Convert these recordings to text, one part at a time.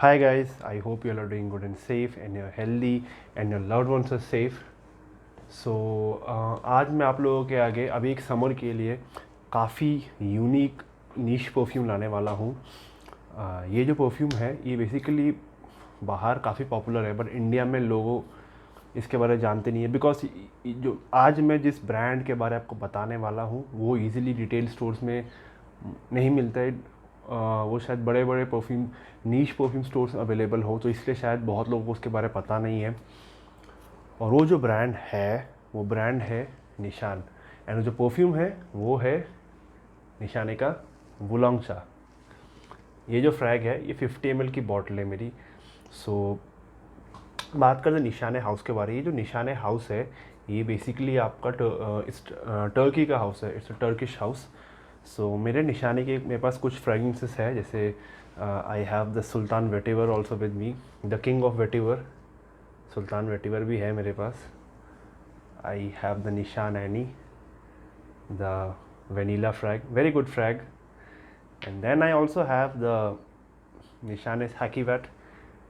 Hi guys, I hope you all are doing good and safe and you're healthy and your loved ones are safe. So आज मैं आप लोगों के आगे अभी एक समर के लिए काफ़ी यूनिक नीश परफ्यूम लाने वाला हूँ। ये जो परफ्यूम है ये बेसिकली बाहर काफ़ी पॉपुलर है बट इंडिया में लोगों इसके बारे में जानते नहीं है बिकॉज जो आज मैं जिस ब्रांड के बारे में आपको बताने वाला हूँ वो इजीली रिटेल स्टोर्स में नहीं मिलता है। वो शायद बड़े बड़े परफ्यूम नीश परफ्यूम स्टोर्स अवेलेबल हो तो इसलिए शायद बहुत लोगों को उसके बारे में पता नहीं है। और वो जो ब्रांड है वो ब्रांड है निशान एंड जो परफ्यूम है वो है निशाने का वुलोंग चा। ये जो फ्रैग है ये 50 ml की बॉटल है मेरी। सो बात करते हैं निशाने हाउस के बारे में। ये जो निशाने हाउस है ये बेसिकली आपका इस टर्की का हाउस है। It's a Turkish house. So मेरे निशाने के मेरे पास कुछ फ्रेगरेंसेस है जैसे I have the Sultan Vetiver also with me, the king of vetiver. Sultan Vetiver भी है मेरे पास। I have the Nishane Ani, the vanilla frag, very good frag. And then I also have the Nishane Hacivat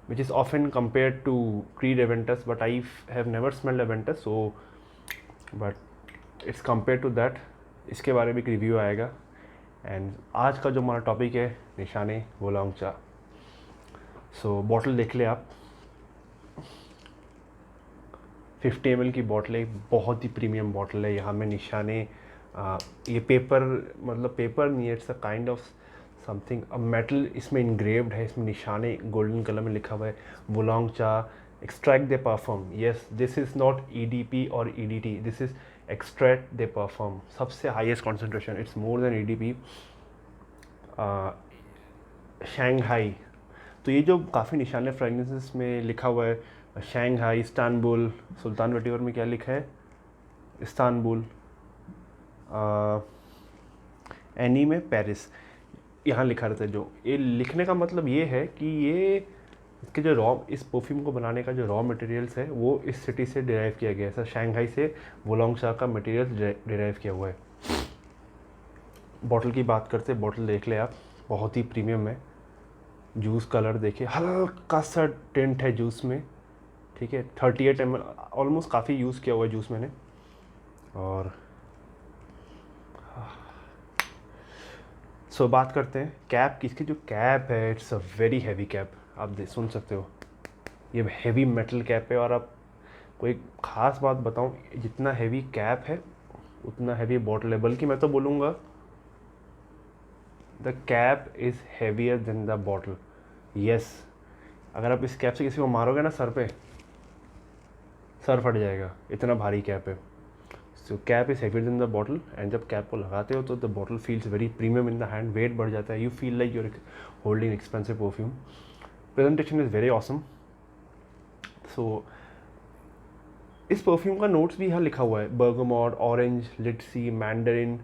which is often compared to Creed Aventus, but I have never smelled Aventus, so but it's compared to that. इसके बारे में एक review आएगा। And आज का जो हमारा topic है निशाने वुलोंग चा। सो बॉटल देख ले आप, 50 ml की बॉटल है, बहुत ही प्रीमियम बॉटल है। यहाँ में निशाने ये पेपर मतलब पेपर नहीं है, it's a kind of something a metal इसमें इनग्रेव्ड है। इसमें निशाने गोल्डन कलर में लिखा हुआ है Wulong Cha extrait de parfum. Yes, this is not EDP और EDT, this is extrait de parfum, सबसे highest concentration, it's more than EDP। Shanghai, तो ये जो काफ़ी निशाने फ्रेगनेंसेस में लिखा हुआ है शंघाई, इस्तांबुल, सुल्तान वेटिवर में क्या लिखा है इस्तांबुल, एनी में पेरिस, यहाँ लिखा रहता है। जो ये लिखने का मतलब ये है कि ये इसके जो इस परफ्यूम को बनाने का जो रॉ मटेरियल्स है वो इस सिटी से डिराइव किया गया है। सर शंघाई से वुलोंग चा का मटेरियल डिराइव किया हुआ है। बॉटल की बात करते, बॉटल देख ले आप, बहुत ही प्रीमियम है। जूस कलर देखिए, हल्का सा टिंट है जूस में, ठीक है। 38 ml, ऑलमोस्ट काफ़ी यूज़ किया हुआ है जूस मैंने। और सो बात करते हैं कैप की। इसकी जो कैप है it's a very heavy cap, आप सुन सकते हो ये हैवी मेटल कैप है। और आप कोई ख़ास बात बताऊं, जितना हैवी कैप है उतना हैवी बॉटल है, बल्कि मैं तो बोलूँगा the cap is heavier than the bottle. Yes, अगर आप इस कैप से किसी को मारोगे ना सर पे, सर फट जाएगा, इतना भारी कैप है। So cap is heavier than the bottle and जब कैप को लगाते हो तो the bottle feels very premium in the hand, weight बढ़ जाता है, you feel like you're holding expensive perfume. Presentation is very awesome. So इस परफ्यूम का नोट्स भी यहाँ लिखा हुआ है, bergamot, orange, litsea, mandarin,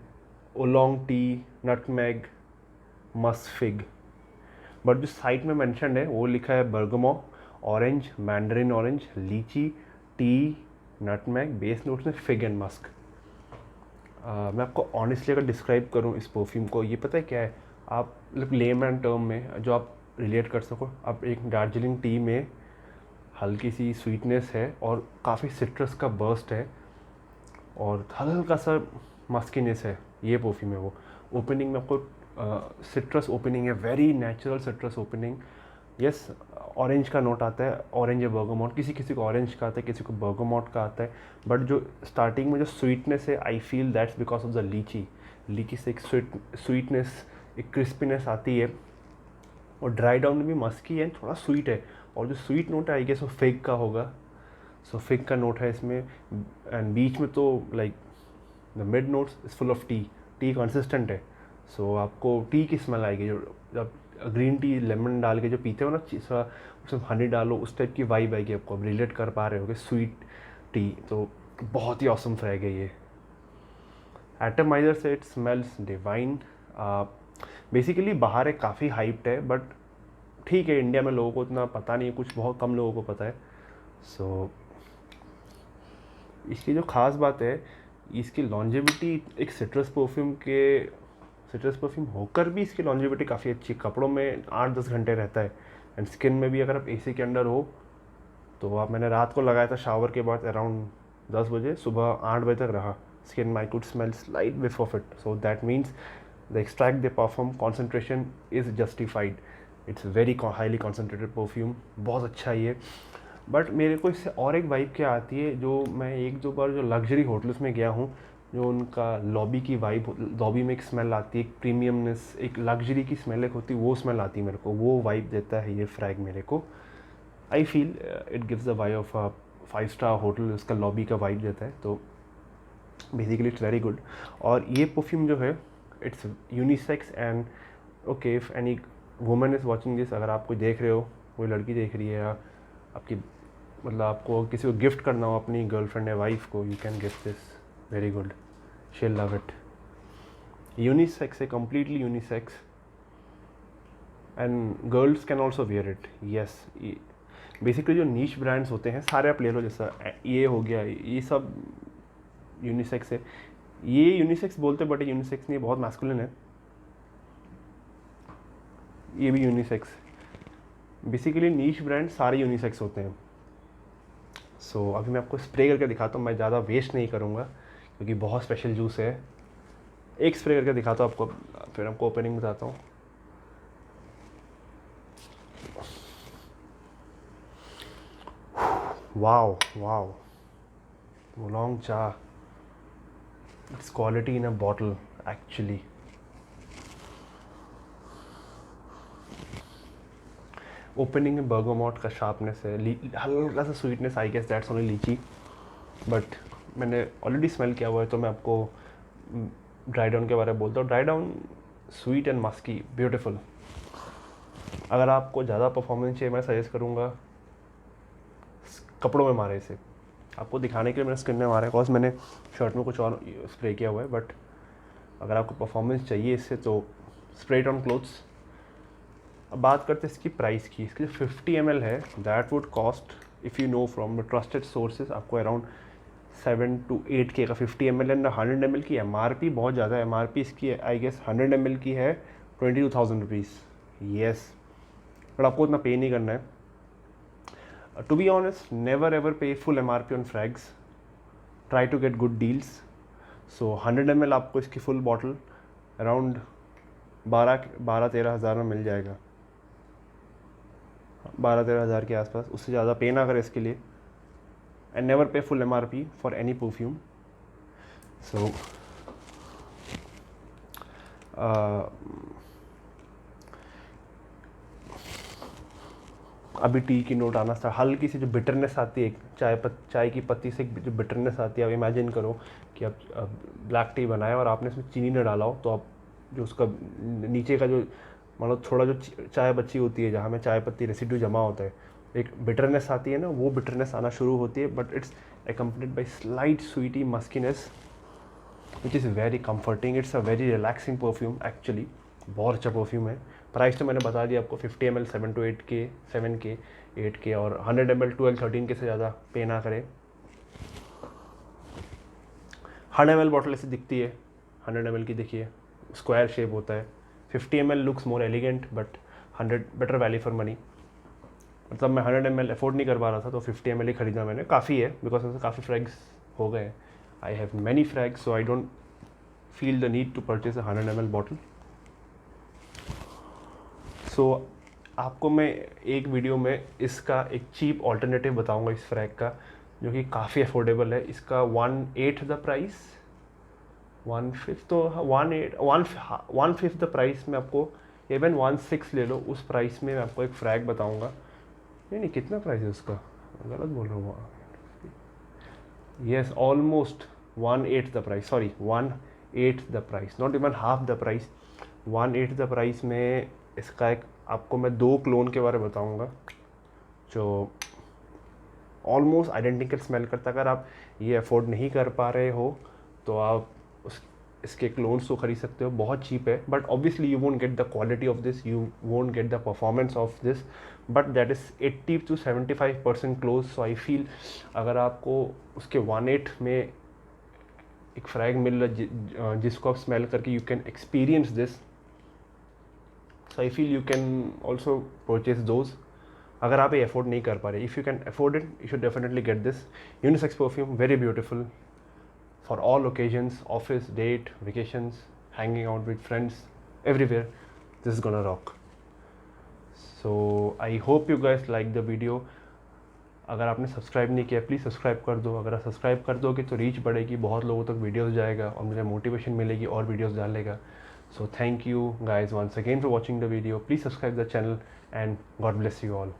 oolong tea, nutmeg, musk fig. But जो साइट में मेंशन है वो लिखा है बर्गमो, ऑरेंज, मैंडरिन ऑरेंज, लीची, टी, नटमेग, बेस नोट्स में फिग एंड मस्क। मैं आपको ऑनेस्टली अगर डिस्क्राइब करूँ इस परफ्यूम को, ये पता है क्या है, आप मतलब लेमैन टर्म में जो आप रिलेट कर सको, आप एक दार्जिलिंग टी में हल्की सी स्वीटनेस है और काफ़ी सिट्रस का बर्स्ट है और हल्का सा मस्कीनेस है, ये परफ्यूम है वो। ओपनिंग में आपको सिट्रस ओपनिंग है, very natural citrus opening. Yes, orange का नोट आता है, ऑरेंज या बर्गमॉट, किसी किसी को ऑरेंज का आता है, किसी को बर्गमॉट का आता है। बट जो स्टार्टिंग में जो स्वीटनेस है, I feel that's because of the लीची। लीची से एक स्वीटनेस, एक क्रिस्पीनेस आती है और ड्राई डाउन में भी मस्की है, थोड़ा स्वीट है। और जो स्वीट नोट है आई गेस वो फिग का होगा। सो फिग का नोट है इसमें। एंड बीच में तो like the mid notes is full of T, T consistent है। सो आपको टी की स्मेल आएगी, जो जब ग्रीन टी लेमन डाल के जो पीते हो ना, उसमें हनी डालो, उस टाइप की वाइब आएगी आपको। अब रिलेट कर पा रहे होगे स्वीट टी, तो बहुत ही ऑसम फ्रैग है ये। एटमाइजर से इट स्मेल्स डिवाइन। बेसिकली बाहर एक काफ़ी हाइप्ड है बट ठीक है, इंडिया में लोगों को इतना पता नहीं है, कुछ बहुत कम लोगों को पता है। सो इसकी जो ख़ास बात है, इसकी लॉन्जेविटी एक सिट्रस परफ्यूम होकर भी इसकी लॉन्जेविटी काफ़ी अच्छी, कपड़ों में 8-10 घंटे रहता है। एंड स्किन में भी अगर आप एसी के अंडर हो तो आप, मैंने रात को लगाया था शावर के बाद अराउंड 10 बजे, सुबह 8 बजे तक रहा skin. I could smell slight whiff of it, so that means the extract de perform concentration is justified. It's very highly concentrated perfume, बहुत अच्छा ही है. बट मेरे को इससे और एक वाइब क्या आती है, जो मैं एक दो बार जो लग्जरी होटल्स में गया हूँ, जो उनका लॉबी की वाइब, लॉबी में एक स्मेल आती है, एक प्रीमियमनेस, एक लग्जरी की स्मेल एक होती है, वो स्मेल आती है मेरे को, वो वाइब देता है ये फ्रैग मेरे को. I feel it gives the vibe of a 5 star hotel, उसका लॉबी का वाइब देता है. तो बेसिकली इट्स वेरी गुड. और ये परफ्यूम जो है it's unisex and okay, if any woman is watching this, अगर आप कोई देख रहे हो, कोई लड़की देख रही है, या आपकी मतलब आपको किसी को गिफ्ट करना हो अपनी गर्लफ्रेंड या वाइफ को, you can gift this, very good, she love it. Unisex है, completely unisex, and girls can also wear it. Yes, basically जो नीश ब्रांड्स होते हैं सारे आप ले लो, जैसा ये हो गया, ये सब यूनिसेक्स है. ये यूनिसेक्स बोलते बट यूनिसेक्स नहीं, बहुत मैस्कुलिन है. ये भी यूनिसेक्स. बेसिकली नीश ब्रांड सारे यूनिसेक्स होते हैं. सो अभी मैं आपको स्प्रे करके दिखाता हूँ, मैं ज़्यादा वेस्ट नहीं करूँगा क्योंकि बहुत स्पेशल जूस है. एक स्प्रे करके दिखाता हूँ आपको, फिर आपको ओपनिंग बताता हूँ. वाओ वाओ, ओलोंग चा, it's quality in a bottle actually. Opening में बर्गामोट का शार्पनेस है, हल्का सा sweetness, I guess that's only lychee, but मैंने ऑलरेडी स्मेल किया हुआ है तो मैं आपको ड्राई डाउन के बारे में बोलता हूँ. Dry down sweet and musky, beautiful. अगर आपको ज़्यादा परफॉर्मेंस चाहिए, मैं सजेस्ट करूँगा कपड़ों में मारे इसे. आपको दिखाने के लिए मैंने स्किन में मारा है, बिकॉज मैंने शर्ट में कुछ और स्प्रे किया हुआ है. बट अगर आपको परफॉर्मेंस चाहिए इससे तो स्प्रे इट ऑन क्लोथ्स. अब बात करते हैं इसकी प्राइस की. इसकी जो 50 ml है, that would cost, if you know from the trusted sources, आपको अराउंड 7 to 8K का 50 ml एंड 100 ml की MRP बहुत ज़्यादा है. MRP इसकी आई गेस 100 ml की है 22,000 रुपीज़. येस, बट आपको इतना पे नहीं करना है. To be honest, never ever pay full MRP on frags, try to get good deals. So 100 ml आपको इसकी फुल बॉटल अराउंड 12-13 हज़ार में मिल जाएगा, 12-13 हज़ार के आसपास. उससे ज़्यादा पे ना करें इसके लिए. And never pay full MRP for any perfume. So अभी टी की नोट आना स्टार्ट, हल्की सी जो बिटरनेस आती है, चाय की पत्ती से जो बिटरनेस आती है. आप इमेजिन करो कि आप ब्लैक टी बनाए और आपने इसमें चीनी न डाला हो, तो आप जो उसका नीचे का जो मतलब थोड़ा जो चाय बची होती है, जहाँ में चाय पत्ती रेसिड्यू जमा होता है, एक बिटरनेस आती है ना, वो बिटरनेस आना शुरू होती है. But it's accompanied by slight sweety muskiness which is very comforting. It's a very relaxing perfume actually. बहुत अच्छा परफ्यूम है. प्राइस तो मैंने बता दिया आपको, 50 ml 7 to 8K, 7K, 8K, और 100 ml 12-13K से ज़्यादा पे ना करें. 100 ml बॉटल ऐसे दिखती है, 100 ml की देखिए, स्क्वायर शेप होता है. 50 ml looks more elegant, but 100 better value for money. मतलब मैं 100 ml अफोर्ड नहीं कर पा रहा था, तो 50 ml ही खरीदा मैंने. काफ़ी है, बिकॉज ऐसे काफ़ी फ्रैग्स हो गए. I have many frags, so I don't feel the need to purchase a 100 ml bottle. So आपको मैं एक वीडियो में इसका एक चीप ऑल्टरनेटिव बताऊंगा इस फ्रैग का, जो कि काफ़ी अफोर्डेबल है. इसका 1/8 द प्राइस, 1/5 तो 1/5 द प्राइस में आपको, इवन 1/6 ले लो, उस प्राइस में मैं आपको एक फ्रैग बताऊंगा. नहीं, कितना प्राइस है उसका, गलत बोल रहा हूँ. Yes, almost 1/8 the price, sorry 1/8 the price, not even half the price. 1/8 the price में इसका एक आपको मैं 2 क्लोन के बारे में बताऊँगा जो ऑलमोस्ट आइडेंटिकल स्मेल करता. अगर आप ये अफोर्ड नहीं कर पा रहे हो तो आप इसके क्लोन्स को खरीद सकते हो, बहुत चीप है. But obviously you won't get the quality of this, you won't get the performance of this, but that is 80 to 75% close. So I feel अगर आपको उसके 1/8 में एक फ्रैग मिल रहा जिसको आप स्मेल करके you can experience this, so I feel you can also purchase those. अगर आप ये अफोर्ड नहीं कर पा रहे, if you can afford it, you should definitely get this unisex perfume, very beautiful for all occasions, office, date, vacations, hanging out with friends, everywhere. This is gonna rock. So I hope you guys like the video. अगर आपने subscribe नहीं किया please subscribe कर दो. अगर आप subscribe कर दोगे तो रीच बढ़ेगी, बहुत लोगों तक वीडियोस जाएगा और मुझे मोटिवेशन मिलेगी और वीडियोस डालने. So thank you guys once again for watching the video. Please subscribe the channel and God bless you all.